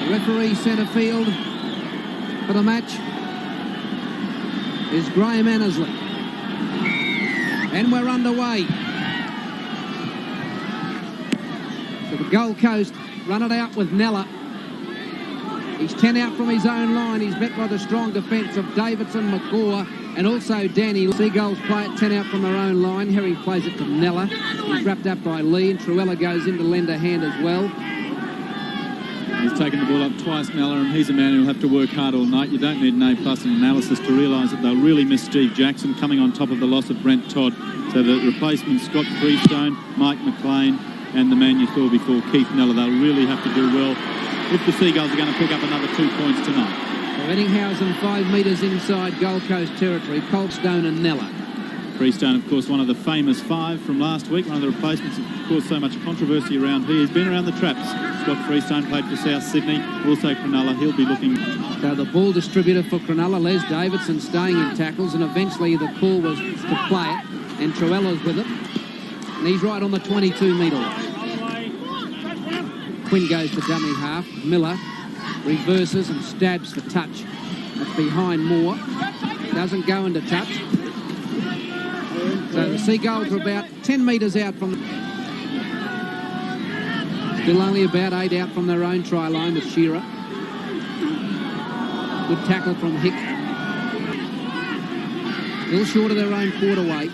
The referee centre field for the match is Graham Annesley. And we're underway. So the Gold Coast run it out with Nella. He's 10 out from his own line. He's met by the strong defence of Davidson, McGaw, and also Danny. Seagulls play it 10 out from their own line. Herring plays it to Nella. He's wrapped up by Lee, and Cronulla goes into lender hand as well. He's taken the ball up twice, Nella, and he's a man who'll have to work hard all night. You don't need an A+ in analysis to realise that they'll really miss Steve Jackson coming on top of the loss of Brent Todd. So the replacements, Scott Freestone, Mike McLean, and the man you saw before, Keith Nella, they'll really have to do well if the Seagulls are going to pick up another 2 points tonight. Ettinghausen 5 metres inside Gold Coast territory. Coldstone and Nella. Freestone, of course, one of the famous 5 from last week. One of the replacements that caused so much controversy around here. He's been around the traps. Scott Freestone played for South Sydney, also Cronulla. He'll be looking. So the ball distributor for Cronulla, Les Davidson, staying in tackles, and eventually the call was to play it, and Troella's with it. And he's right on the 22-metre line. Quinn goes to dummy half. Miller reverses and stabs for touch. It's behind Moore. Doesn't go into touch. So the Seagulls are about 10 metres out from... Still only about 8 out from their own try line with Shearer. Good tackle from Hick. Still short of their own quarter weight.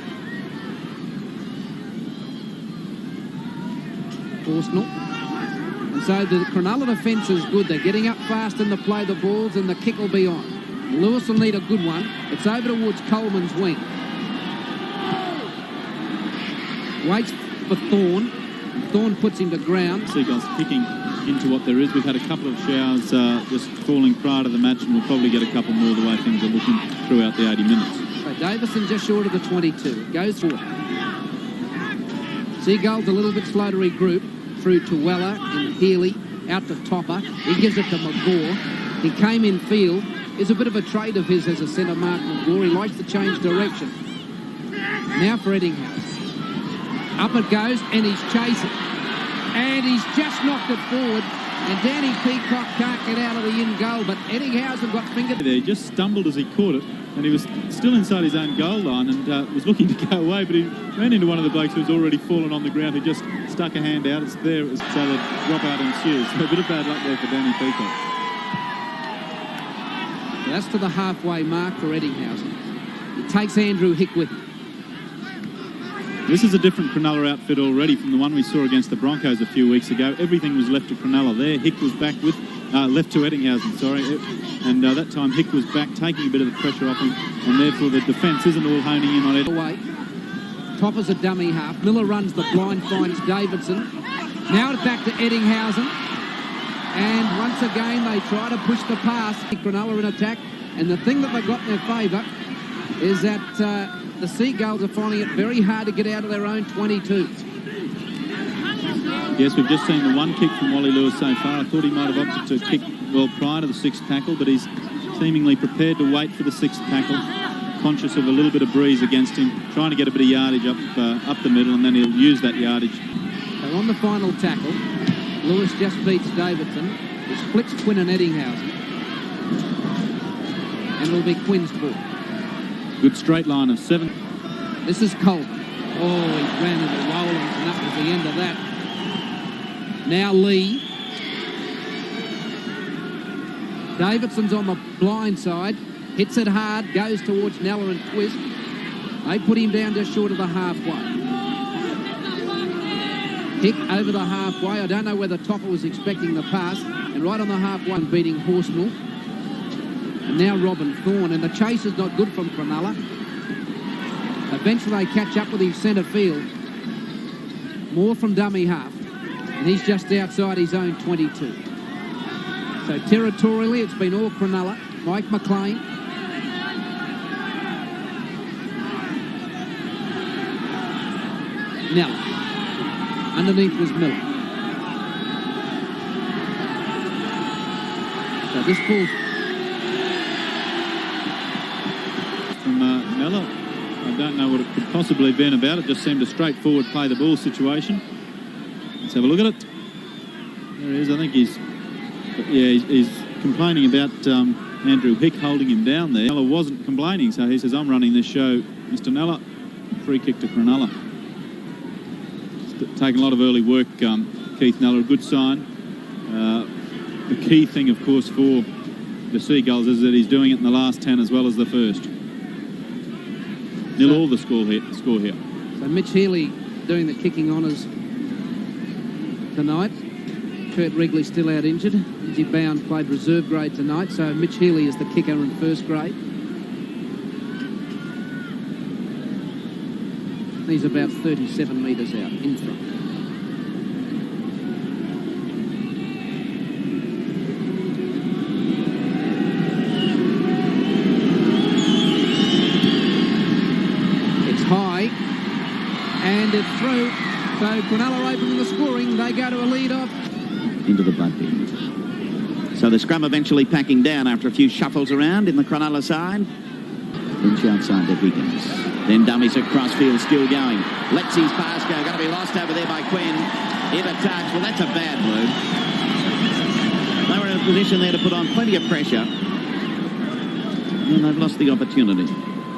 Forstnell. And so the Cronulla defence is good. They're getting up fast in the play the balls, and the kick will be on. Lewis will need a good one. It's over towards Coleman's wing. Waits for Thorne. Thorne puts him to ground. Seagulls kicking into what there is. We've had a couple of showers just falling prior to the match, and we'll probably get a couple more the way things are looking throughout the 80 minutes. So Davison just short of the 22. Goes forward. Seagulls a little bit slow to regroup. Through to Weller and Healy, out to Topper. He gives it to McGaw. He came in field. Is a bit of a trade of his as a centre mark, McGaw. He likes to change direction. Now for Ettinghausen. Up it goes, and he's chasing. And he's just knocked it forward. And Danny Peacock can't get out of the in goal, but Ettinghausen got fingered. There, he just stumbled as he caught it, and he was still inside his own goal line and was looking to go away, but he ran into one of the blokes who was already fallen on the ground, who just stuck a hand out. It's there, so the dropout ensues. So a bit of bad luck there for Danny Peacock. That's to the halfway mark for Ettinghausen. He takes Andrew Hick with him. This is a different Cronulla outfit already from the one we saw against the Broncos a few weeks ago. Everything was left to Cronulla there. Hick was back with, left to Ettinghausen, sorry. And that time Hick was back, taking a bit of the pressure off him, and therefore the defence isn't all honing in on it. Topper's a dummy half. Miller runs the blind, finds Davidson. Now it's back to Ettinghausen. And once again, they try to push the pass. Cronulla in attack. And the thing that they've got in their favour is that the Seagulls are finding it very hard to get out of their own 22. Yes, we've just seen the one kick from Wally Lewis so far. I thought he might have opted to kick well prior to the 6th tackle, but he's seemingly prepared to wait for the 6th tackle, conscious of a little bit of breeze against him, trying to get a bit of yardage up the middle, and then he'll use that yardage. So on the final tackle, Lewis just beats Davidson. It splits Quinn and Ettinghausen. And it'll be Quinn's ball. Good straight line of 7. This is Coleman. Oh, he ran into Rowlands, and that was the end of that. Now Lee. Davidson's on the blind side. Hits it hard, goes towards Nella and Twist. They put him down just short of the halfway. Hick over the halfway. I don't know whether Topper was expecting the pass. And right on the halfway, beating Horsnell. And now Robin Thorne. And the chase is not good from Cronulla. Eventually they catch up with his centre field. More from dummy half. And he's just outside his own 22. So territorially, it's been all Cronulla. Mike McLean. Nella. Underneath was Miller. So this ball's from Nella. I don't know what it could possibly have been about. It just seemed a straightforward play the ball situation. Let's have a look at it. There he is. I think he's But yeah, he's complaining about Andrew Hick holding him down there. Nella wasn't complaining, so he says, I'm running this show, Mr. Nella. Free kick to Cronulla. Taking a lot of early work, Keith Nella, a good sign. The key thing, of course, for the Seagulls is that he's doing it in the last 10 as well as the first. Nil all the score here. So Mitch Healy doing the kicking honours tonight. Kurt Wrigley still out injured. Izzy Bound played reserve grade tonight, so Mitch Healy is the kicker in first grade. He's about 37 metres out in front. It's high and it's through. So Cronulla opening the scoring. They go to a lead off. Into the butt end. So the scrum eventually packing down after a few shuffles around in the Cronulla side. Inch outside to Higgins. Then dummies across field, still going. Lexi's pass go, going to be lost over there by Quinn. Hit a touch. Well, that's a bad move. They were in a position there to put on plenty of pressure. And they've lost the opportunity.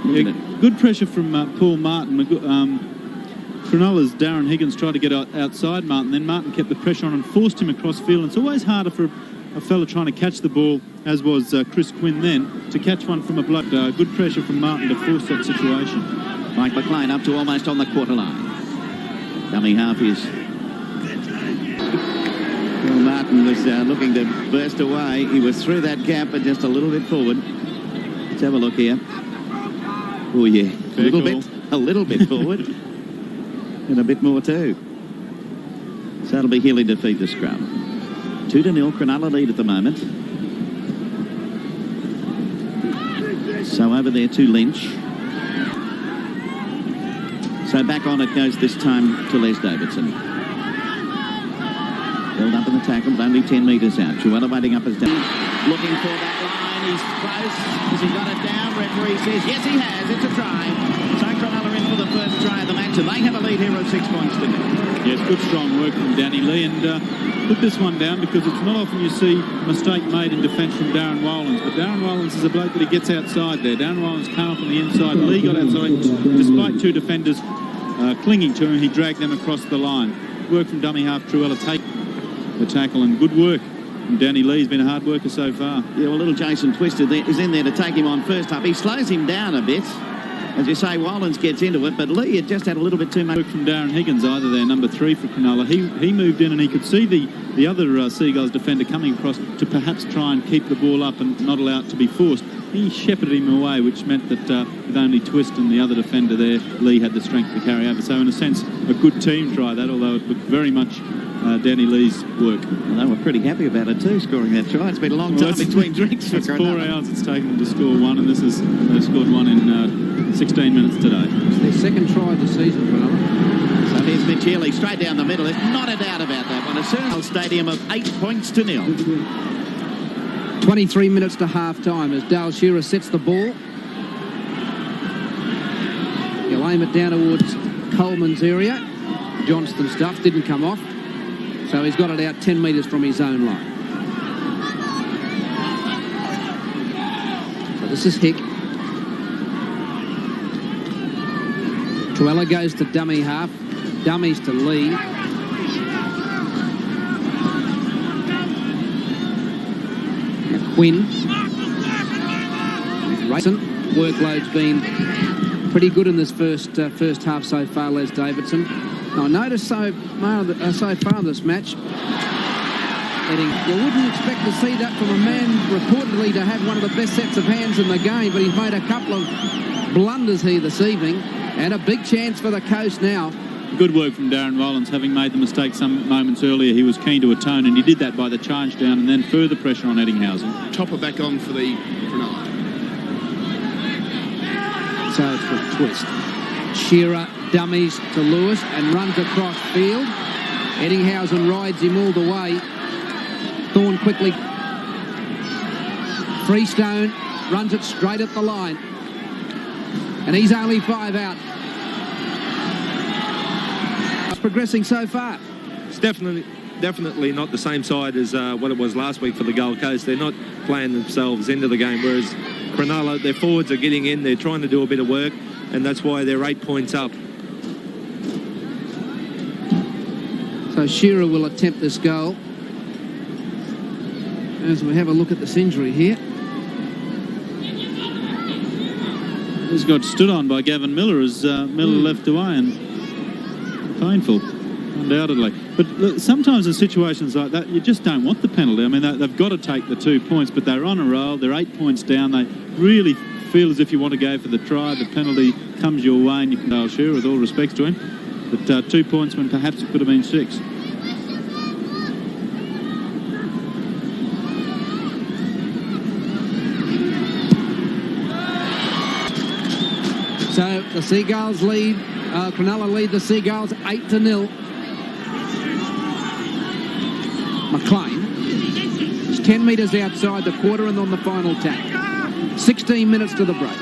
Yeah, good pressure from Paul Martin. Cronulla's Darren Higgins tried to get outside Martin, then Martin kept the pressure on and forced him across field. And it's always harder for a fella trying to catch the ball, as was Chris Quinn then, to catch one from a bloke. Good pressure from Martin to force that situation. Mike McLean up to almost on the quarter line. Dummy half is... Well, Martin was looking to burst away. He was through that gap but just a little bit forward. Let's have a look here. Oh yeah, a little bit forward. And a bit more too. So that'll be Healy defeat the scrum. 2-0 Cronulla lead at the moment. So over there to Lynch. So back on it goes this time to Les Davidson. Held up in the tackle, but only 10 metres out. Truella waiting up as down. Looking for that line. He's close. Has he got it down? Referee says yes, he has. It's a try. So Cronulla in for the first try of the match, and they have a lead here of 6 points to nil. Yes, good strong work from Danny Lee, and put this one down because it's not often you see a mistake made in defence from Darren Wylans, but Darren Wylans is a bloke that he gets outside there. Darren Wylans came up on the inside. Lee got outside. Despite two defenders clinging to him, he dragged them across the line. Work from dummy half Truella take the tackle, and good work. And Danny Lee's been a hard worker so far. Yeah, well, little Jason Twister is in there to take him on first up. He slows him down a bit. As you say, Wylans gets into it, but Lee had just had a little bit too much work from Darren Higgins, either there, number 3 for Cronulla. He moved in and he could see the other Seagulls defender coming across to perhaps try and keep the ball up and not allow it to be forced. He shepherded him away, which meant that with only Twist and the other defender there, Lee had the strength to carry over. So in a sense, a good team try that, although it looked very much Danny Lee's work. And they were pretty happy about it too, scoring that try. It's been a long time between drinks for Cronulla. 4 hours it's taken them to score one, and they've scored one in 16 minutes today. It's their second try of the season, Cronulla. So here's Mitch Healy straight down the middle. There's not a doubt about that one. A Seagulls stadium of 8 points to nil. 23 minutes to half-time as Dale Shearer sets the ball. He'll aim it down towards Coleman's area. Johnston stuff didn't come off, so he's got it out 10 metres from his own line. So this is Hick. Truella goes to dummy half. Dummies to Lee. Quinn. Racing. Workload's been pretty good in this first half so far, Les Davidson. Now, notice so far this match, you wouldn't expect to see that from a man reportedly to have one of the best sets of hands in the game, but he's made a couple of blunders here this evening, and a big chance for the Coast now. Good work from Darren Wylans. Having made the mistake some moments earlier, he was keen to atone, and he did that by the charge down and then further pressure on Eddinghausen. Chopper back on for the Cronulla. So it's with Twist. Shearer dummies to Lewis and runs across field. Eddinghausen rides him all the way. Thorne quickly. Freestone runs it straight at the line. And he's only 5 out. Progressing so far. It's definitely definitely not the same side as what it was last week for the Gold Coast. They're not playing themselves into the game, whereas Cronulla, their forwards are getting in, they're trying to do a bit of work, and that's why they're 8 points up. So Shearer will attempt this goal. As we have a look at this injury here. He's got stood on by Gavin Miller as Miller left away, and painful, undoubtedly. But look, sometimes in situations like that, you just don't want the penalty. I mean, they've got to take the 2 points, but they're on a roll. They're 8 points down. They really feel as if you want to go for the try. The penalty comes your way, and you can go Shearer with all respects to him. But 2 points when perhaps it could have been 6. So the Seagulls lead, Cronulla lead the Seagulls 8-0. McLean is 10 metres outside the quarter and on the final tack. 16 minutes to the break.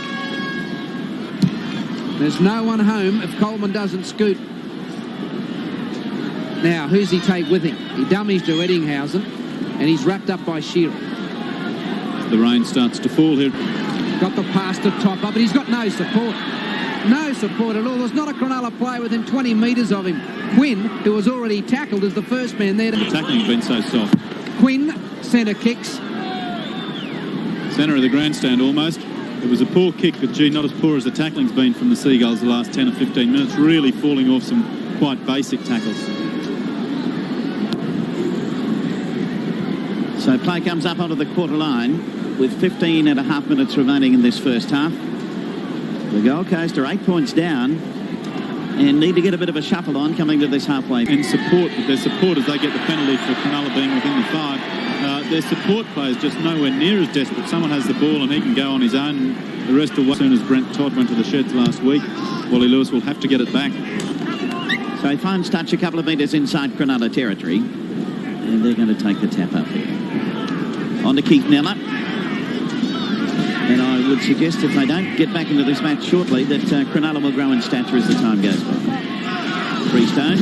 There's no one home if Coleman doesn't scoot. Now, who's he take with him? He dummies to Eddinghausen, and he's wrapped up by Shearer. The rain starts to fall here. Got the pass to Topper, but he's got no support. No support at all. There's not a Cronulla player within 20 metres of him. Quinn, who was already tackled, is the first man there. The tackling's been so soft. Quinn, centre kicks. Centre of the grandstand almost. It was a poor kick, but gee, not as poor as the tackling's been from the Seagulls the last 10 or 15 minutes. Really falling off some quite basic tackles. So play comes up onto the quarter line with 15 and a half minutes remaining in this first half. The Gold Coast are 8 points down and need to get a bit of a shuffle on coming to this halfway. And support, but their supporters, they get the penalty for Cronulla being within the 5. Their support players just nowhere near as desperate. Someone has the ball and he can go on his own. The rest of what, as soon as Brent Todd went to the sheds last week, Wally Lewis will have to get it back. So he finds touch a couple of metres inside Cronulla territory, and they're going to take the tap up here. On to Keith Nella. And I would suggest if they don't get back into this match shortly that Cronulla will grow in stature as the time goes by. Freestone.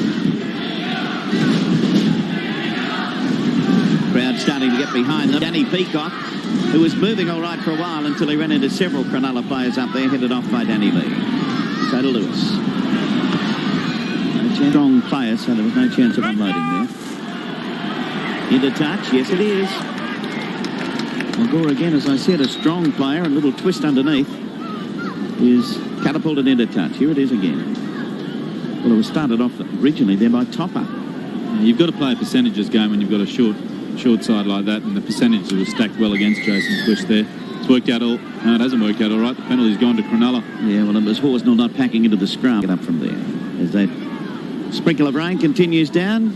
Crowd starting to get behind them. Danny Peacock, who was moving all right for a while until he ran into several Cronulla players up there, headed off by Danny Lee. So to Lewis. No chance. Strong player, so there was no chance of unloading there. Into touch, yes it is. Magor again, as I said, a strong player, a little twist underneath, is catapulted into touch. Here it is again. Well, it was started off originally there by Topper. You've got to play a percentages game when you've got a short side like that, and the percentages were stacked well against Jason Twist there. It's worked out all... No, it hasn't worked out all right. The penalty's gone to Cronulla. Yeah, well, it was Horsnell not packing into the scrum. Get up from there. As that sprinkle of rain continues down.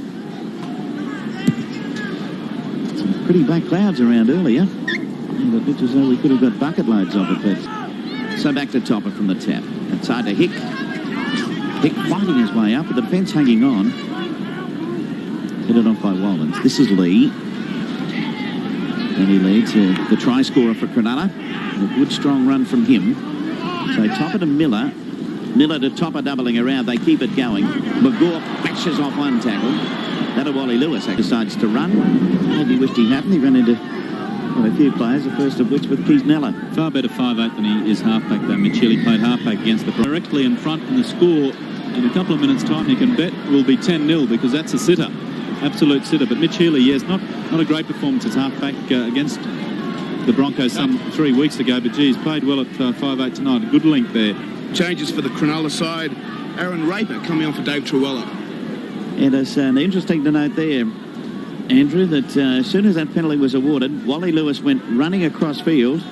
Some pretty black clouds around earlier. And it looked as though we could have got bucket loads of it, but... So back to Topper from the tap. Outside to Hick. Hick fighting his way up with the defence hanging on. Headed off by Wallens. This is Lee. And he leads the try scorer for Cronulla. A good strong run from him. So Topper to Miller. Miller to Topper doubling around. They keep it going. Magor bashes off one tackle. That'll Wally Lewis decides to run. Maybe wished he hadn't. He ran into a few players, the first of which with Keith Nella. Far better 5'8" than he is halfback though. Mitch Healy played halfback against the directly in front, and the score in a couple of minutes' time you can bet will be 10-0 because that's a sitter. Absolute sitter. But Mitch Healy, yes, not a great performance as halfback against the Broncos some 3 weeks ago, but geez, played well at 5'8" tonight. A good link there. Changes for the Cronulla side. Aaron Raper coming on for Dave Truella. And it's interesting to note there, Andrew, that as soon as that penalty was awarded, Wally Lewis went running across field.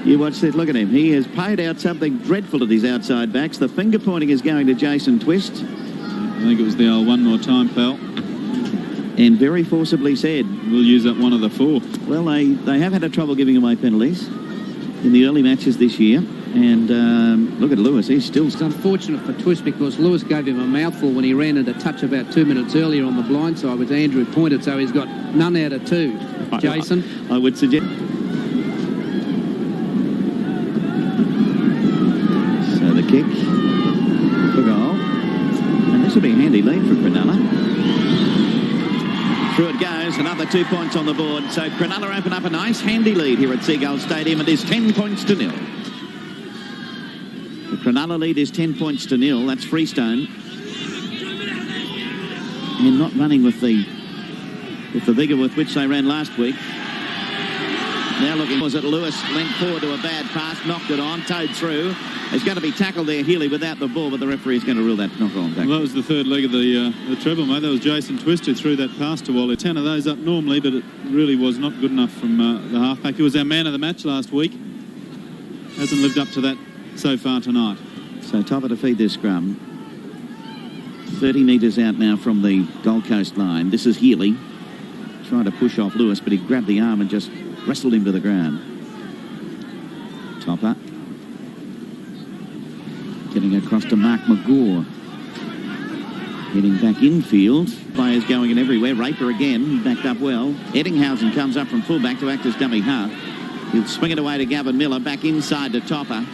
You watch that, look at him. He has paid out something dreadful at his outside backs. The finger pointing is going to Jason Twist. I think it was the old one more time, pal. And very forcibly said. We'll use up one of the 4. Well, they have had a trouble giving away penalties in the early matches this year. And look at Lewis, he's still... It's unfortunate for Twist because Lewis gave him a mouthful when he ran into touch about 2 minutes earlier on the blind side, which Andrew pointed, so he's got none out of 2. Jason? I would suggest... So the kick for goal. And this will be a handy lead for Cronulla. the 2 points on the board. So Cronulla open up a nice handy lead here at Seagulls Stadium. It is 10 points to nil. The Cronulla lead is 10 points to nil. That's Freestone. And not running with the vigour with which they ran last week. Now looking, was it Lewis leant forward to a bad pass, knocked it on, towed through. There's going to be tackled there, Healy, without the ball, but the referee is going to rule that knock on back. Well, that was the third leg of the treble, mate. That was Jason Twist who threw that pass to Wally. 10 of those up normally, but it really was not good enough from the halfback. He was our man of the match last week. Hasn't lived up to that so far tonight. So Topper to feed this scrum. 30 metres out now from the Gold Coast line. This is Healy trying to push off Lewis, but he grabbed the arm and just wrestled him to the ground. Topper getting across to Mark McGaw. Heading back infield. Players going in everywhere. Raper again. He backed up well. Eddinghausen comes up from fullback to act as dummy half. He'll swing it away to Gavin Miller. Back inside to Topper.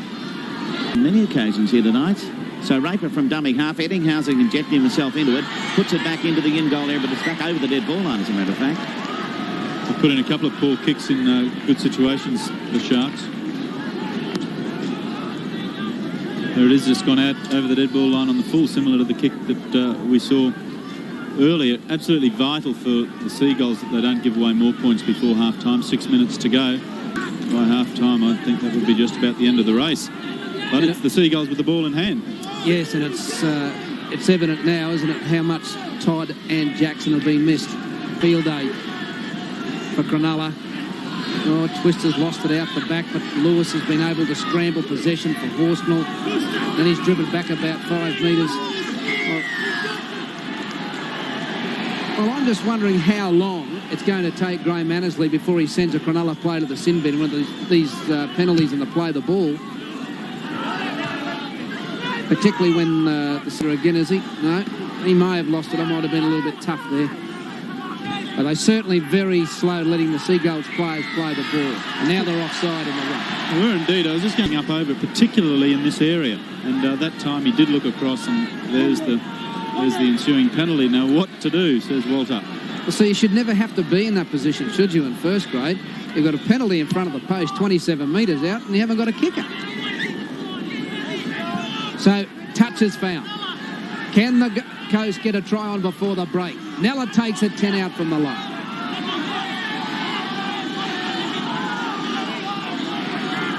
On many occasions here tonight. So Raper from dummy half. Eddinghausen injecting himself into it. Puts it back into the in-goal area, but it's back over the dead ball line, as a matter of fact. They put in a couple of poor kicks in good situations, the Sharks. There it is, just gone out over the dead ball line on the full, similar to the kick that we saw earlier. Absolutely vital for the Seagulls that they don't give away more points before half-time. 6 minutes to go. By half-time, I think that would be just about the end of the race. But it's the Seagulls with the ball in hand. Yes, and it's evident now, isn't it, how much Todd and Jackson have been missed. Field day for Cronulla. Oh, Twister's lost it out the back, but Lewis has been able to scramble possession for Horsnell. Then he's driven back about 5 metres. Well, I'm just wondering how long it's going to take Graham Annesley before he sends a Cronulla player to the sin bin with these penalties and to play the ball. Particularly when again, is he? No, he may have lost it. I might have been a little bit tough there. But they're certainly very slow letting the Seagulls players play the ball. And now they're offside in the ruck. Well, we're indeed. I was just going up over, particularly in this area. And that time he did look across, and there's the ensuing penalty. Now, what to do, says Walter. Well, so you should never have to be in that position, should you, in first grade? You've got a penalty in front of the post, 27 metres out, and you haven't got a kicker. So, touch is found. Can the Coast get a try on before the break? Nella takes it 10 out from the line.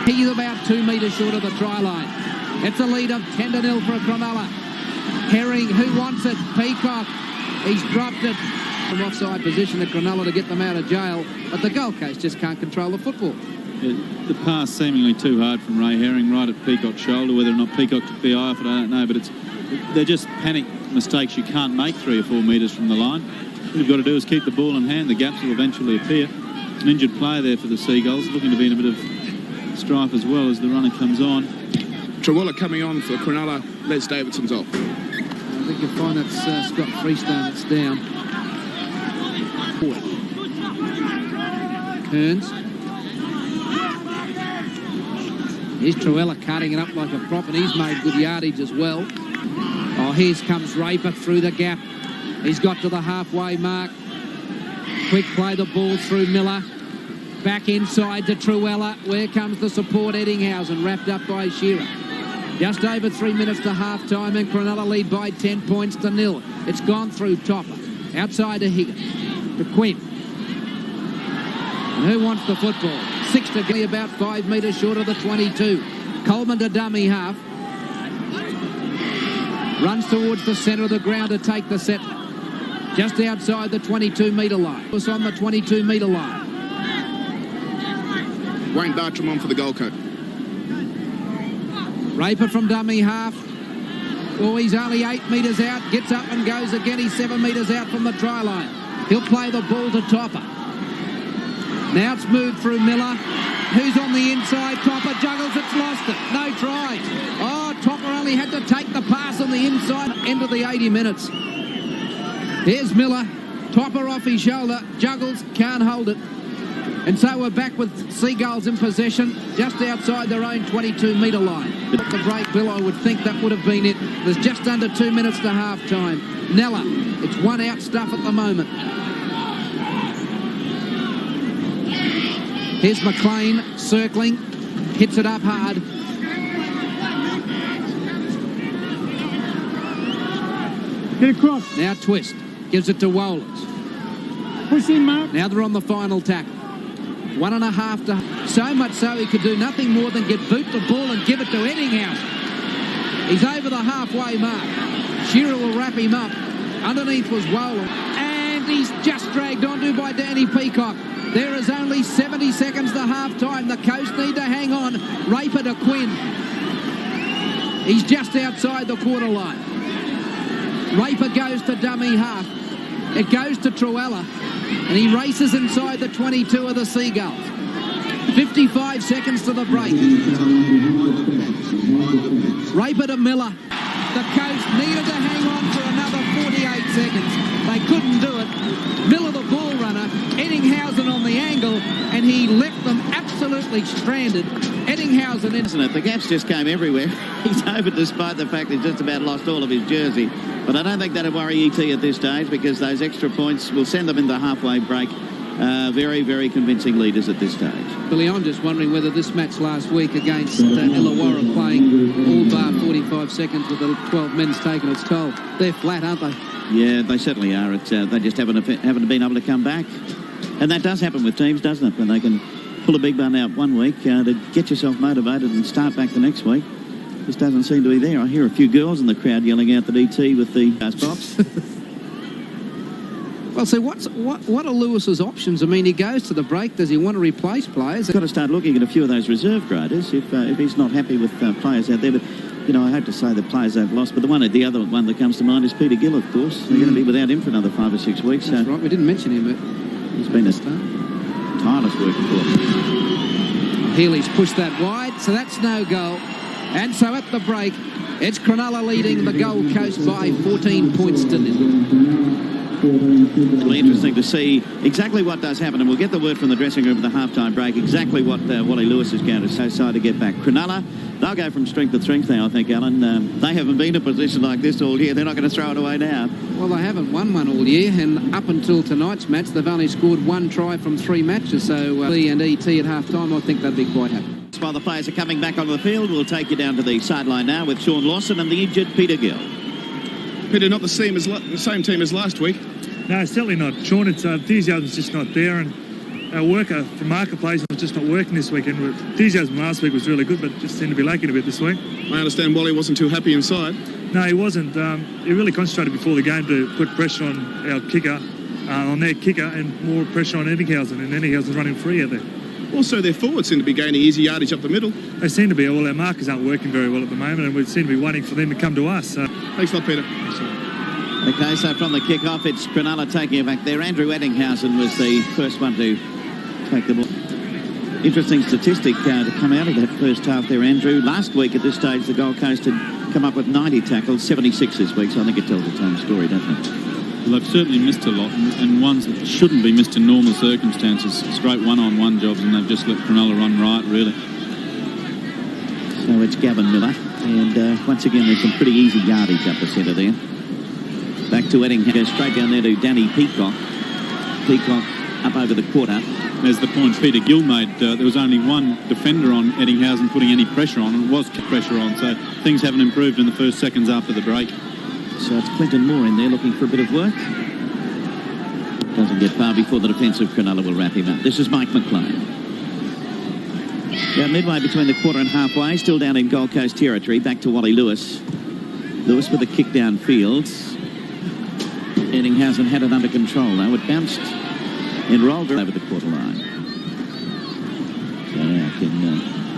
He's about 2 metres short of the try line. It's a lead of 10-0 for Cronulla. Herring, who wants it? Peacock. He's dropped it from offside position at Cronulla to get them out of jail. But the Gold Coast just can't control the football. The pass seemingly too hard from Ray Herring right at Peacock's shoulder. Whether or not Peacock took the eye off it, I don't know. But they're just panic mistakes you can't make 3 or 4 metres from the line. What you've got to do is keep the ball in hand. The gaps will eventually appear. An injured player there for the Seagulls, looking to be in a bit of strife as well as the runner comes on. Cronulla coming on for Cronulla. Les Davidson's off. I think you'll find that's Scott Freestone that's down. Kearns. Here's Truella cutting it up like a prop, and he's made good yardage as well. Oh, here comes Raper through the gap. He's got to the halfway mark. Quick play the ball through Miller. Back inside to Truella. Where comes the support? Eddinghausen, wrapped up by Shearer. Just over 3 minutes to half-time, and Cronulla lead by 10 points to 0. It's gone through Topper. Outside to Higgins. To Quinn. And who wants the football? 6 to go, about 5 metres short of the 22. Coleman to dummy half. Runs towards the centre of the ground to take the set. Just outside the 22-metre line. It was on the 22-metre line. Wayne Bartram on for the Gold Coast. Raper from dummy half. Oh, he's only 8 metres out. Gets up and goes again. He's 7 metres out from the try line. He'll play the ball to Topper. Now it's moved through Miller. Who's on the inside? Topper juggles. It's lost it. No tries. Oh, Topper only had to take the pass on the inside. End of the 80 minutes. Here's Miller. Topper off his shoulder. Juggles. Can't hold it. And so we're back with Seagulls in possession just outside their own 22-metre line. The break, Bill, I would think that would have been it. There's just under 2 minutes to half-time. Nella, it's one out stuff at the moment. Here's McLean circling, hits it up hard. Get across. Now Twist, gives it to Wollers. Push in, Mark. Now they're on the final tackle. 1.5 to... So much so he could do nothing more than boot the ball and give it to Eddinghausen. He's over the halfway mark. Shearer will wrap him up. Underneath was Wollers. And he's just dragged onto by Danny Peacock. There is only 70 seconds to half-time. The Coast need to hang on. Raper to Quinn. He's just outside the quarter line. Raper goes to dummy half. It goes to Cronulla. And he races inside the 22 of the Seagulls. 55 seconds to the break. Raper to Miller. The Coast needed to hang on for another 48 seconds. They couldn't do it. Miller the ball runner, Eddinghausen on the angle, and he left them absolutely stranded. Eddinghausen in. Isn't it? The gaps just came everywhere. He's over despite the fact he's just about lost all of his jersey. But I don't think that'll worry ET at this stage because those extra points will send them in the halfway break. Very, very convincing leaders at this stage. Billy, I'm just wondering whether this match last week against Illawarra playing all bar 45 seconds with the 12 men's taken its toll. They're flat, aren't they? Yeah, they certainly are. They just haven't been able to come back. And that does happen with teams, doesn't it? When they can pull a big one out one week to get yourself motivated and start back the next week. Just doesn't seem to be there. I hear a few girls in the crowd yelling out the DT with the box. Well, so what are Lewis's options? I mean, he goes to the break. Does he want to replace players? He's got to start looking at a few of those reserve graders if he's not happy with players out there. But, you know, I hate to say the players they've lost, but the other one that comes to mind is Peter Gill, of course. They're going to be without him for another 5 or 6 weeks. That's right. We didn't mention him, but he's been a tireless working for him. Healy's pushed that wide, so that's no goal. And so at the break, it's Cronulla leading the Gold Coast by 14 points to 0. It'll be interesting to see exactly what does happen, and we'll get the word from the dressing room at the halftime break, exactly what Wally Lewis is going to decide to get back. Cronulla, they'll go from strength to strength now, I think, Alan. They haven't been in a position like this all year. They're not going to throw it away now. Well, they haven't won one all year, and up until tonight's match, they've only scored 1 try from 3 matches, so Lee and ET at halftime, I think they'd be quite happy. While the players are coming back onto the field, we'll take you down to the sideline now with Sean Lawson and the injured Peter Gill. Peter, not the same team as last week. No, certainly not. Sean, enthusiasm's just not there, and our worker from Marketplace was just not working this weekend. Enthusiasm last week was really good, but just seemed to be lacking a bit this week. I understand Wally wasn't too happy inside. No, he wasn't. He really concentrated before the game to put pressure on our kicker, on their kicker, and more pressure on Eddinghausen, and Eddinghausen's running free out there. Also, their forwards seem to be gaining easy yardage up the middle. They seem to be. Well, our markers aren't working very well at the moment, and we seem to be waiting for them to come to us. Thanks a lot, Peter. Okay, so from the kick-off, it's Cronulla taking it back there. Andrew Eddinghausen was the first one to take the ball. Interesting statistic to come out of that first half there, Andrew. Last week at this stage, the Gold Coast had come up with 90 tackles, 76 this week, so I think it tells its own story, doesn't it? Well, they've certainly missed a lot, and ones that shouldn't be missed in normal circumstances. Straight one-on-one jobs, and they've just let Cronulla run riot, really. So it's Gavin Miller, and once again, there's some pretty easy yardage up the centre there. Back to Eddinghausen, goes straight down there to Danny Peacock. Peacock up over the quarter. There's the point Peter Gill made. There was only one defender on Eddinghausen putting any pressure on, and it was pressure on, so things haven't improved in the first seconds after the break. So it's Clinton Moore in there looking for a bit of work. Doesn't get far before the defensive Cronulla will wrap him up. This is Mike McLean. Yeah, midway between the quarter and halfway, still down in Gold Coast territory. Back to Wally Lewis. Lewis with a kick downfield. Eddinghausen had it under control though. It bounced and rolled over the quarter line. So now can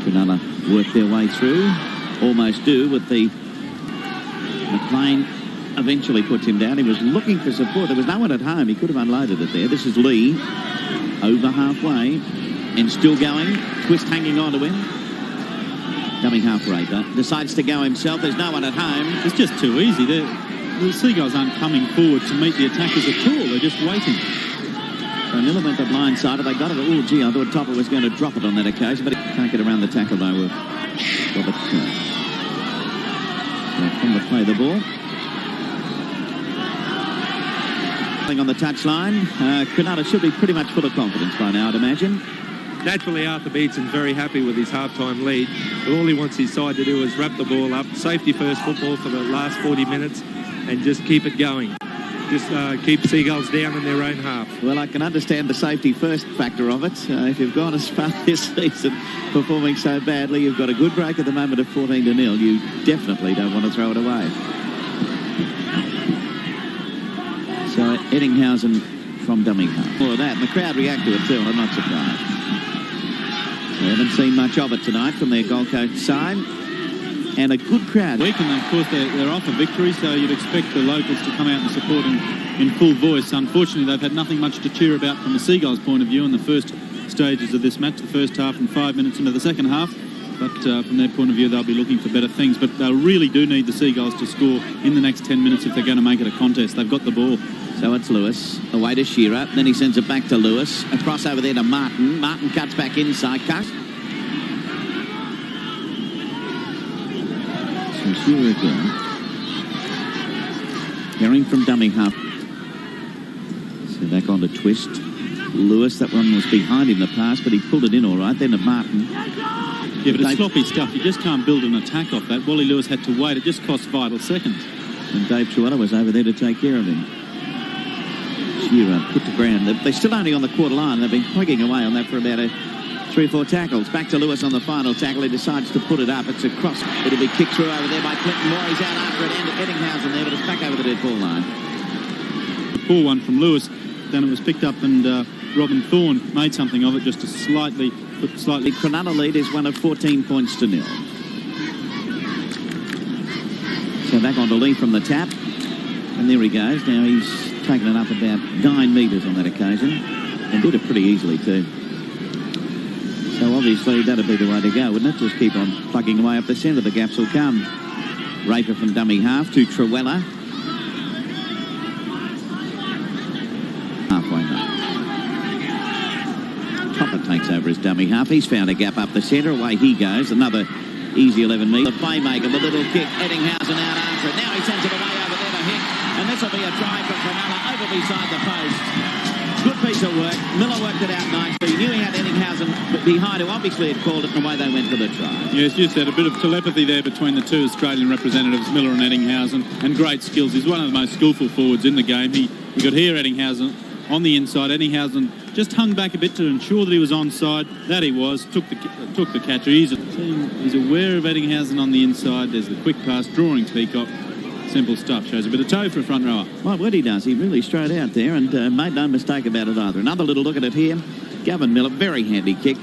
Cronulla work their way through. Almost do with the McLean eventually puts him down. He was looking for support. There was no one at home. He could have unloaded it there. This is Lee over halfway and still going. Twist hanging on to him. Coming half Raper. Decides to go himself. There's no one at home. It's just too easy. The Seagulls aren't coming forward to meet the attackers at all. They're just waiting. So Miller went the blind side. They got it. Oh, gee, I thought Topper was going to drop it on that occasion, but he can't get around the tackle though with Robert. From the play the ball. On the touchline. Cronulla should be pretty much full of confidence by now, I'd imagine. naturally Arthur Beetson's very happy with his half-time lead. But all he wants his side to do is wrap the ball up, safety first football for the last 40 minutes, and just keep it going. Just keep Seagulls down in their own half. Well, I can understand the safety first factor of it. If you've gone as far this season performing so badly, you've got a good break at the moment of 14-0. You definitely don't want to throw it away. So Eddinghausen from dummy half. All of that, and the crowd react to it too, and I'm not surprised. We haven't seen much of it tonight from their Gold Coast side. And a good crowd. And of course they're off a victory, so you'd expect the locals to come out and support them in full voice. Unfortunately, they've had nothing much to cheer about from the Seagulls' point of view in the first stages of this match, the first half and 5 minutes into the second half. But from their point of view, they'll be looking for better things. But they really do need the Seagulls to score in the next 10 minutes if they're going to make it a contest. They've got the ball. So it's Lewis, away to Shearer, then he sends it back to Lewis. Across over there to Martin. Martin cuts back inside, cut. Shearer again. Herring from dummy half. So back on to Twist. Lewis, that one was behind him the pass, but he pulled it in all right. Then to Martin. Yeah, but it's sloppy stuff. You just can't build an attack off that. Wally Lewis had to wait. It just cost vital seconds. And Dave Truella was over there to take care of him. Shearer put to ground. They're still only on the quarter line. They've been plugging away on that for about 3 or 4 tackles. Back to Lewis on the final tackle. He decides to put it up. It's a cross. It'll be kicked through over there by Clinton Moore. He's out after it. Eddinghausen there, but it's back over the dead ball line. Poor one from Lewis. Then it was picked up and Robin Thorne made something of it just to slightly. The Cronulla lead is one of 14 points to 0. So back on to Lee from the tap. And there he goes. Now he's taken it up about 9 metres on that occasion. And did it pretty easily too. So obviously that'd be the way to go, wouldn't it? Just keep on plugging away up the centre. The gaps will come. Raper from dummy half to Truella. Halfway mark. Topper takes over his dummy half. He's found a gap up the centre. Away he goes. Another easy 11 metres. The playmaker, the little kick. Eddinghausen out after it. Now he sends it away over there to Hick. And this will be a try for Cronulla over beside the post. Good piece of work. Miller worked it out nicely. He knew he had Eddinghausen behind him. Obviously had called it, and away they went for the try. Yes, you said a bit of telepathy there between the two Australian representatives, Miller and Eddinghausen, and great skills. He's one of the most skillful forwards in the game. He could hear Eddinghausen on the inside. Eddinghausen just hung back a bit to ensure that he was onside. That he was. Took the catcher. He's aware of Eddinghausen on the inside. There's the quick pass, drawing Peacock. Simple stuff. Shows a bit of toe for a front rower. Well, what he does, he really strode out there and made no mistake about it either. Another little look at it here. Gavin Miller, very handy kick.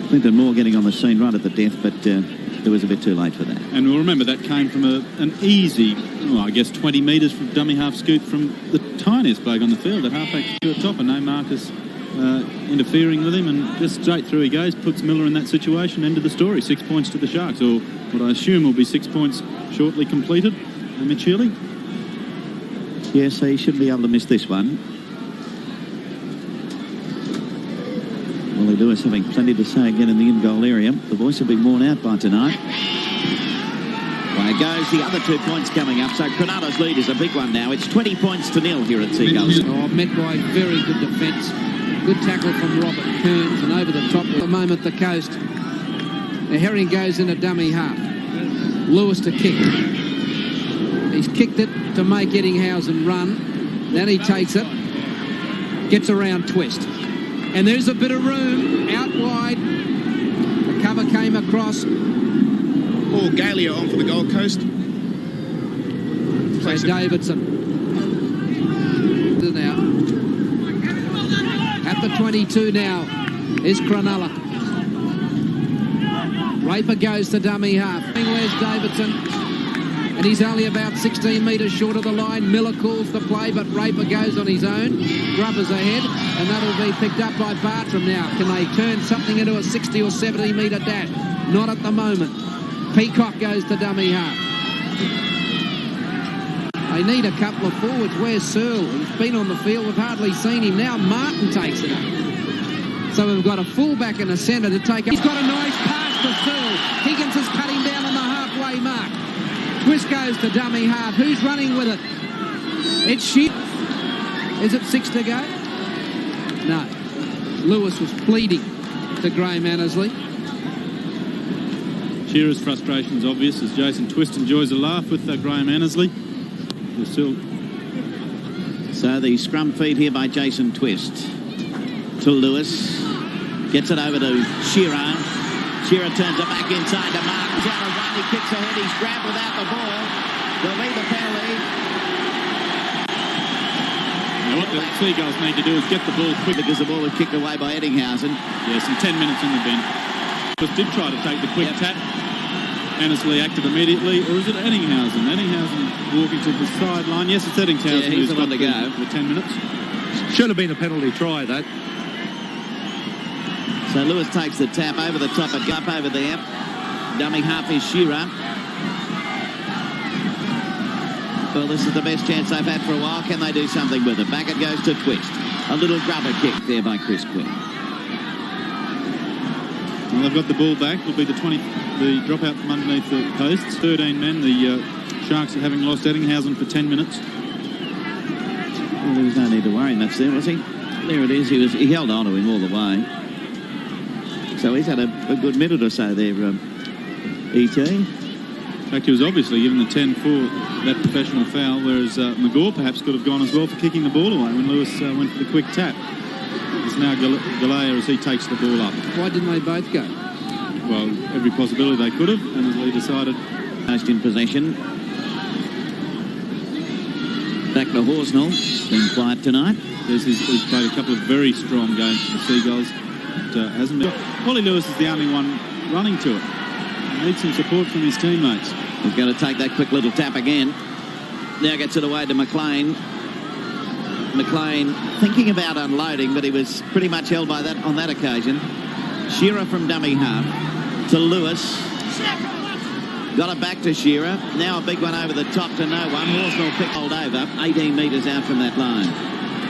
Clinton Moore getting on the scene right at the death, but it was a bit too late for that. And we'll remember that came from an easy, I guess 20 metres from dummy half scoot from the tiniest bloke on the field at halfback to a topper. No Marcus interfering with him, and just straight through he goes, puts Miller in that situation. End of the story. 6 points to the Sharks, or what I assume will be 6 points shortly completed. Mitch Healy. Yes, he shouldn't be able to miss this one. Wally Lewis having plenty to say again in the in-goal area. The voice will be worn out by tonight. Away goes the other 2 points coming up. So Cronulla's lead is a big one now. It's 20 points to 0 here at Seagulls. Met by very good defence. Good tackle from Robert Kearns, and over the top at the moment the coast. The Herring goes in a dummy half. Lewis to kick. He's kicked it to make Eddinghausen run. Then he takes it. Gets around Twist. And there's a bit of room out wide. The cover came across. Paul Galea on for the Gold Coast. So Davidson. Now. At the 22 now is Cronulla. Raper goes to dummy half. Where's Davidson? And he's only about 16 metres short of the line. Miller calls the play, but Raper goes on his own. Grubbers ahead, and that'll be picked up by Bartram now. Can they turn something into a 60 or 70 metre dash? Not at the moment. Peacock goes to dummy half. They need a couple of forwards. Where's Searle? He's been on the field. We've hardly seen him. Now Martin takes it up. So we've got a fullback and a centre to take it. He's got a nice pass to Searle. Higgins has cut him down on the halfway mark. Twist goes to dummy half. Who's running with it? It's shit. Is it 6 to go? No. Lewis was pleading to Graham Annesley. Shearer's frustration is obvious as Jason Twist enjoys a laugh with Graham Annesley. So the scrum feed here by Jason Twist to Lewis. Gets it over to Shearer. Shearer turns it back inside to Martin. Down and one, he kicks ahead. He's grabbed without the ball. There'll be the penalty. Now what the Seagulls need to do is get the ball quick. Because the ball was kicked away by Eddinghausen. Yes, and 10 minutes in the bench. Just did try to take the quick tap. Annesley acted immediately, or is it Eddinghausen? Eddinghausen walking to the sideline. Yes, it's Eddinghausen. Yeah, he's the one to go. For 10 minutes. Should have been a penalty try, that. So Lewis takes the tap over the top and up over there. Dummy half is Shearer. Well, this is the best chance they've had for a while. Can they do something with it? Back it goes to Twist. A little grubber kick there by Chris Quinn. Well, they've got the ball back. It'll be the dropout from underneath the posts. 13 men. The Sharks are having lost Eddinghausen for 10 minutes. Well, there was no need to worry much there, was he? There it is. He held on to him all the way. So he's had a good minute or so there, E.T. In fact, he was obviously given the 10 for that professional foul, whereas McGaw perhaps could have gone as well for kicking the ball away when Lewis went for the quick tap. It's now Galea as he takes the ball up. Why didn't they both go? Well, every possibility they could have, and as Lee decided. Most in possession. Back to Horsnell. Been quiet tonight. He's played a couple of very strong games for the Seagulls. It hasn't been. Wally Lewis is the only one running to it. He needs some support from his teammates. He's going to take that quick little tap again. Now gets it away to McLean. McLean thinking about unloading, but he was pretty much held by that on that occasion. Shearer from dummy half to Lewis. Got it back to Shearer. Now a big one over the top to no one. Horsnell picked hold over. 18 metres out from that line.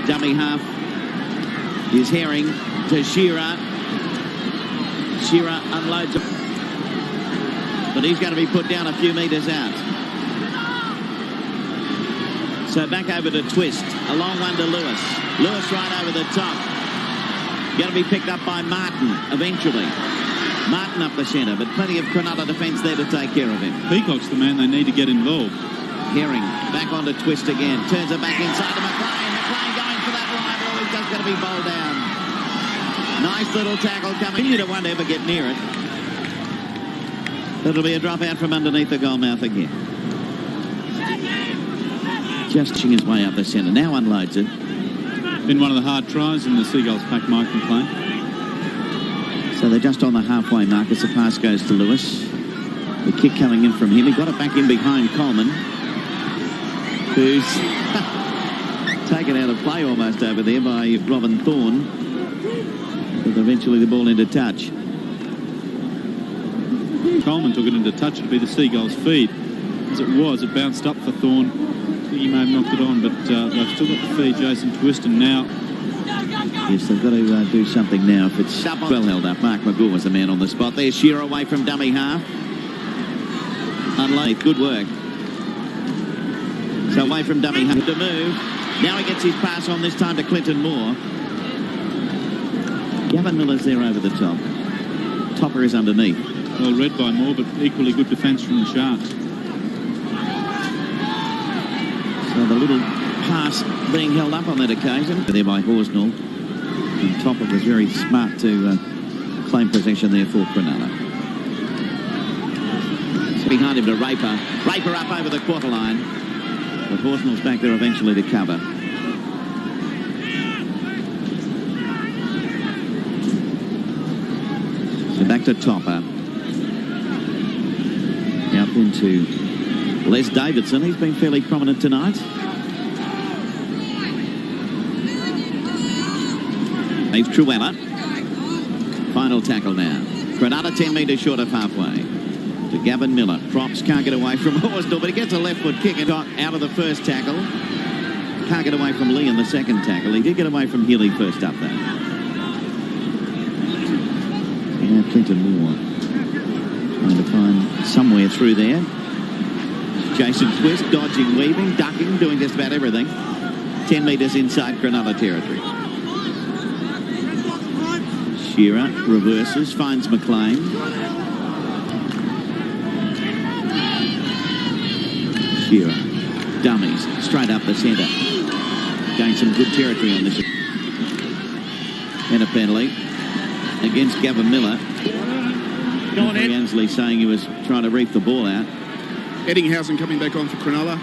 Dummy half is Herring to Shearer. Shearer unloads it. But he's going to be put down a few metres out. So back over to Twist. A long one to Lewis. Lewis right over the top. Going to be picked up by Martin eventually. Martin up the centre, but plenty of Cronulla defence there to take care of him. Peacock's the man they need to get involved. Herring back onto Twist again. Turns it back inside to McLean. McLean going for that line. Oh, he's just going to be bowled down. Nice little tackle coming. You don't want to ever get near it. It'll be a dropout from underneath the goal mouth again. Just ching his way up the centre. Now unloads it. Been one of the hard tries in the Seagulls pack, Mike McLean. So they're just on the halfway mark as the pass goes to Lewis. The kick coming in from him. He got it back in behind Coleman, who's taken out of play almost over there by Robin Thorne. With eventually the ball into touch. Coleman took it into touch. It'd be the Seagulls' feed. As it was, it bounced up for Thorne. I think he may have knocked it on, but they've still got the feed. Jason Twist, and now... Yes, they've got to do something now. If it's well held up, Mark McGaw was the man on the spot. There's Shearer away from dummy half. Unlike good work. So away from dummy half to move. Now he gets his pass on, this time to Clinton Moore. Gavin Miller's there over the top. Topper is underneath. Well read by Moore, but equally good defence from the Sharks. So the little pass being held up on that occasion. There by Horsnell. And Topper was very smart to claim possession there for Cronulla. So behind him to Raper. Raper up over the quarter line. But Horsnell's back there eventually to cover. So back to Topper. Out into Les Davidson. He's been fairly prominent tonight. It's Cronulla. Final tackle now. Cronulla 10 metres short of halfway. To Gavin Miller. Props can't get away from Horsnell, but he gets a left foot kick and got out of the first tackle. Can't get away from Lee in the second tackle. He did get away from Healy first up there. And now Clinton Moore trying to find somewhere through there. Jason Twist dodging, weaving, ducking, doing just about everything. 10 metres inside Cronulla territory. Shearer reverses, finds McLean. Shearer dummies straight up the centre. Gained some good territory on this. And a penalty against Gavin Miller. Ansley saying he was trying to reef the ball out. Eddinghausen coming back on for Cronulla.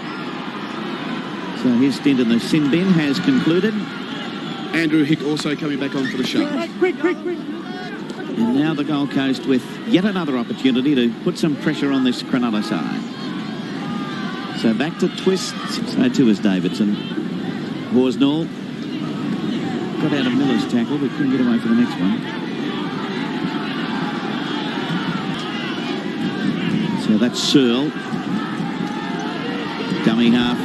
So his stint in the sin bin has concluded. Andrew Hick also coming back on for the Sharks. And now the Gold Coast with yet another opportunity to put some pressure on this Cronulla side. So back to twist. So too is Davidson. Horsnall got out of Miller's tackle but couldn't get away for the next one. So that's Searle. Dummy half.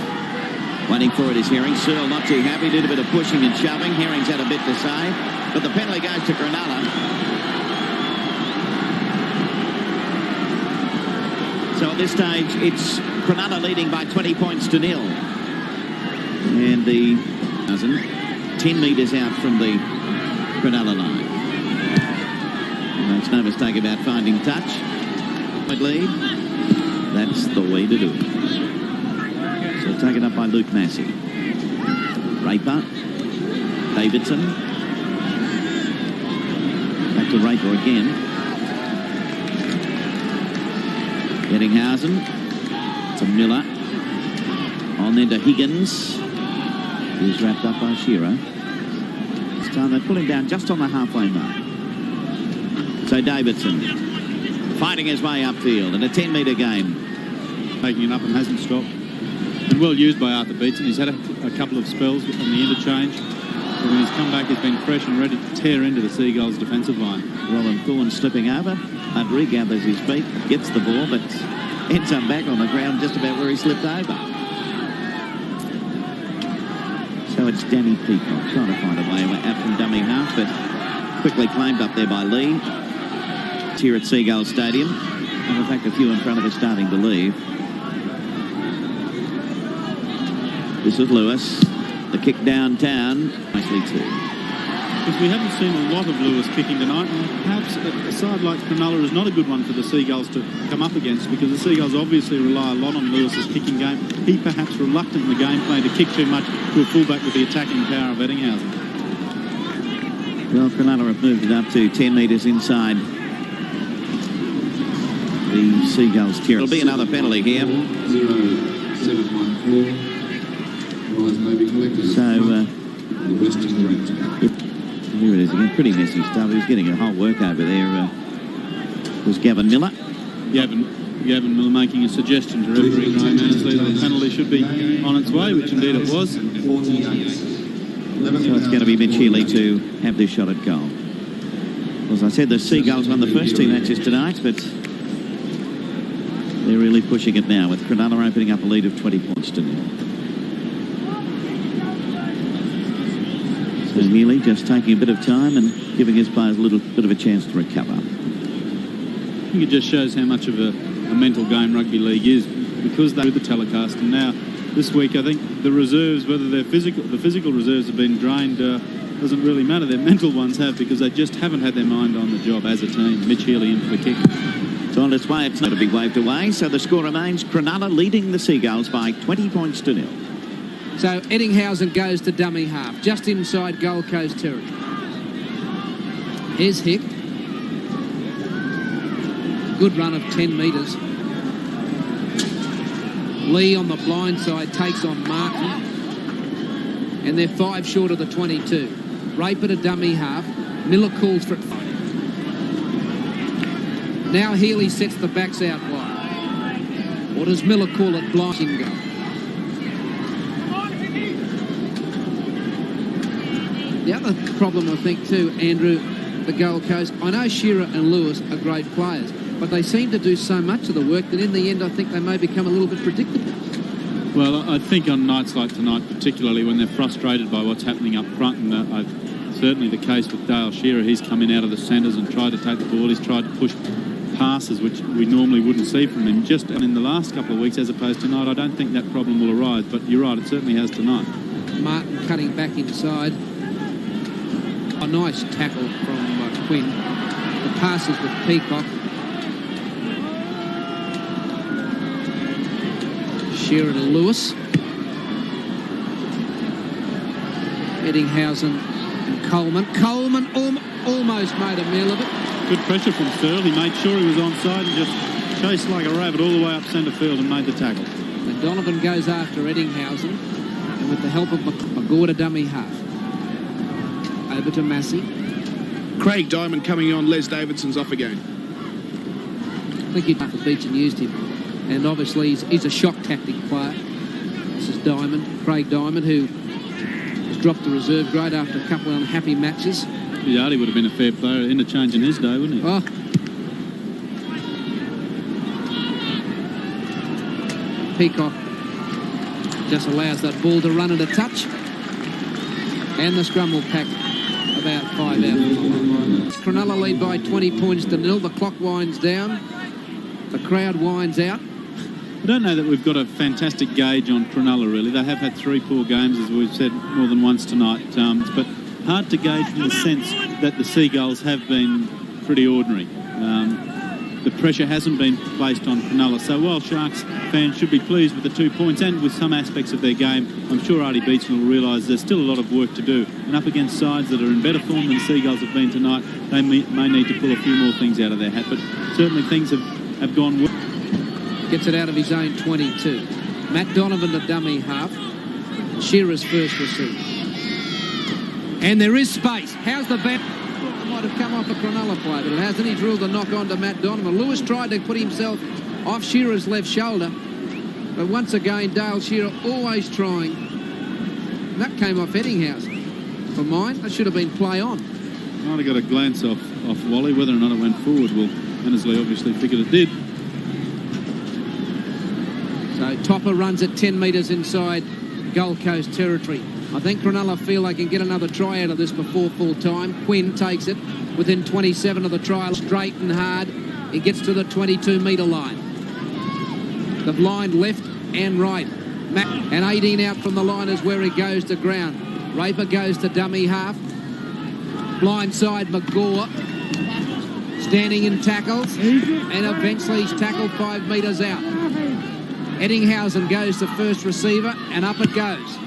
Waiting for it is Herring. Searle not too happy. Did a bit of pushing and shoving. Herring's had a bit to say. But the penalty goes to Cronulla. So at this stage, it's Cronulla leading by 20 points to 0. And the 10 metres out from the Cronulla line. Makes no mistake about finding touch. Lead. That's the way to do it. So taken up by Luke Massey. Raper. Davidson. Back to Raper again. Eddinghausen to Miller. On then to Higgins. He's wrapped up by Shearer. This time they pull him down just on the halfway mark. So Davidson fighting his way upfield in a 10-metre game. Taking it up and hasn't stopped. And well used by Arthur Beetson. He's had a couple of spells on the interchange. But when he's come back, he's been fresh and ready to tear into the Seagulls' defensive line. Roland Thorne slipping over. Udry gathers his feet, gets the ball, but ends up back on the ground just about where he slipped over. So it's Danny Peacock trying to find a way out from dummy half, but quickly claimed up there by Lee. Here at Seagulls Stadium, and in fact a few in front of us starting to leave. This is Lewis. The kick downtown, nicely too. Because we haven't seen a lot of Lewis kicking tonight, and perhaps a side like Cronulla is not a good one for the Seagulls to come up against, because the Seagulls obviously rely a lot on Lewis's kicking game. He perhaps reluctant in the game plan to kick too much to a fullback with the attacking power of Eddinghausen. Well, Cronulla have moved it up to 10 metres inside the Seagulls territory. There'll be another penalty here. 0-7-1-4. So here it is again. Pretty messy stuff. He was getting a whole work over there. Was Gavin Miller. Gavin Miller making a suggestion to referee Graham Ansley that the penalty should be on its way, which indeed it was. So it's going to be Mitch Healy to have this shot at goal. As I said, the Seagulls won the first two matches tonight, but they're really pushing it now with Cronulla opening up a lead of 20 points to 0. So Healy just taking a bit of time and giving his players a little bit of a chance to recover. I think it just shows how much of a mental game rugby league is, because they do the telecast. And now this week, I think the reserves, whether they're the physical reserves have been drained, doesn't really matter. Their mental ones have, because they just haven't had their mind on the job as a team. Mitch Healy in for the kick. It's on its way. It's not to be waved away. So the score remains Cronulla leading the Seagulls by 20 points to 0. So Eddinghausen goes to dummy half, just inside Gold Coast territory. Here's Hick. Good run of 10 metres. Lee on the blind side takes on Martin. And they're 5 short of the 22. Raper to dummy half. Miller calls for it. Now Healy sets the backs out wide. Or does Miller call it blind goal? The other problem, I think, too, Andrew, the Gold Coast, I know Shearer and Lewis are great players, but they seem to do so much of the work that in the end I think they may become a little bit predictable. Well, I think on nights like tonight, particularly when they're frustrated by what's happening up front, and certainly the case with Dale Shearer, he's come in out of the centres and tried to take the ball. He's tried to push passes, which we normally wouldn't see from him. Just in the last couple of weeks, as opposed to tonight, I don't think that problem will arise, but you're right, it certainly has tonight. Martin cutting back inside. A nice tackle from Quinn. The passes with Peacock. Shearer to Lewis. Eddinghausen and Coleman. Coleman almost made a meal of it. Good pressure from Searle. He made sure he was onside and just chased like a rabbit all the way up centre field and made the tackle. And Donovan goes after Eddinghausen, and with the help of McGaw to dummy half. Over to Massey. Craig Diamond coming on. Les Davidson's off again. I think he'd the beach and used him. And obviously he's a shock tactic player. This is Diamond, Craig Diamond, who has dropped the reserve grade after a couple of unhappy matches. Yardy would have been a fair player, interchange in his day, wouldn't he? Oh. Peacock just allows that ball to run into touch. And the scrum will pack about 5 out. Cronulla lead by 20 points to 0. The clock winds down. The crowd winds out. I don't know that we've got a fantastic gauge on Cronulla, really. They have had 3 poor games, as we've said more than once tonight. But hard to gauge in the sense that the Seagulls have been pretty ordinary. The pressure hasn't been placed on Cronulla. So while Sharks fans should be pleased with the 2 points and with some aspects of their game, I'm sure Artie Beetson will realise there's still a lot of work to do. And up against sides that are in better form than the Seagulls have been tonight, they may need to pull a few more things out of their hat. But certainly things have gone well. Gets it out of his own 22. Matt Donovan the dummy half. Shearer's first receive. And there is space. How's the bat? It might have come off a Cronulla play, but it hasn't. He drilled the knock on to Matt Donovan. Lewis tried to put himself off Shearer's left shoulder. But once again, Dale Shearer always trying. And that came off Eddinghausen. For mine, that should have been play on. Might have got a glance off Wally. Whether or not it went forward, well, Annesley obviously figured it did. So Topper runs at 10 metres inside Gold Coast territory. I think Cronulla feel they can get another try out of this before full time. Quinn takes it within 27 of the try, straight and hard. He gets to the 22-metre line. They've lined left and right. And 18 out from the line is where he goes to ground. Raper goes to dummy half. Blindside McGaw. Standing in tackles. And eventually he's tackled 5 metres out. Eddinghausen goes to first receiver, and up it goes.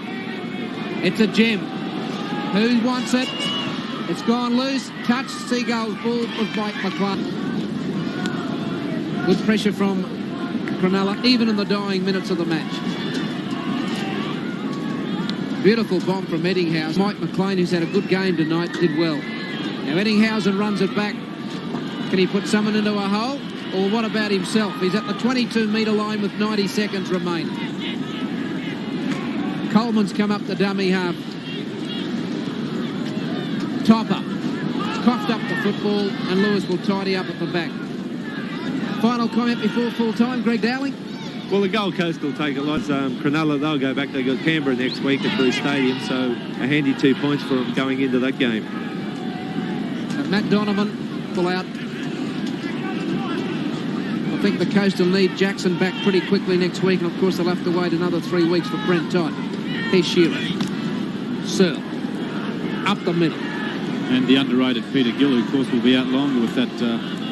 It's a gem. Who wants it? It's gone loose. Touch. Seagulls ball with Mike McClung. Good pressure from Cronulla, even in the dying minutes of the match. Beautiful bomb from Eddinghausen. Mike McLean, who's had a good game tonight, did well. Now Eddinghausen runs it back. Can he put someone into a hole? Or what about himself? He's at the 22-metre line with 90 seconds remaining. Coleman's come up the dummy half. Topper. Coughed up the football, and Lewis will tidy up at the back. Final comment before full time, Greg Dowling? Well, the Gold Coast will take a lot. Cronulla, they'll go back. They've got Canberra next week at Bruce Stadium, so a handy 2 points for them going into that game. Matt Donovan pull out. I think the Coast will need Jackson back pretty quickly next week, and of course they'll have to wait another 3 weeks for Brent Todd. Here's Shearer. Searle. Up the middle. And the underrated Peter Gill, who of course will be out longer with that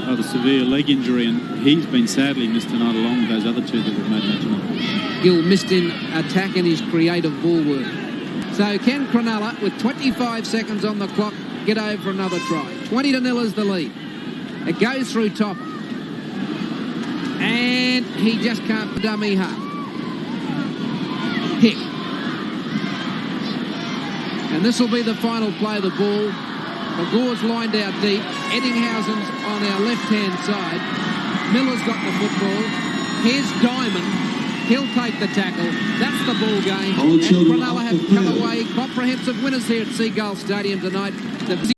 rather severe leg injury, and he's been sadly missed tonight along with those other 2 that we've made mention of. Gill missed in attack and his creative ball work. So can Cronulla, with 25 seconds on the clock, get over for another try? 20-0 is the lead. It goes through Topper. And he just can't dummy half. Hit. And this will be the final play of the ball. McGaw's lined out deep. Eddinghausen's on our left-hand side. Miller's got the football. Here's Diamond. He'll take the tackle. That's the ball game. And Cronulla have come away comprehensive winners here at Seagull Stadium tonight.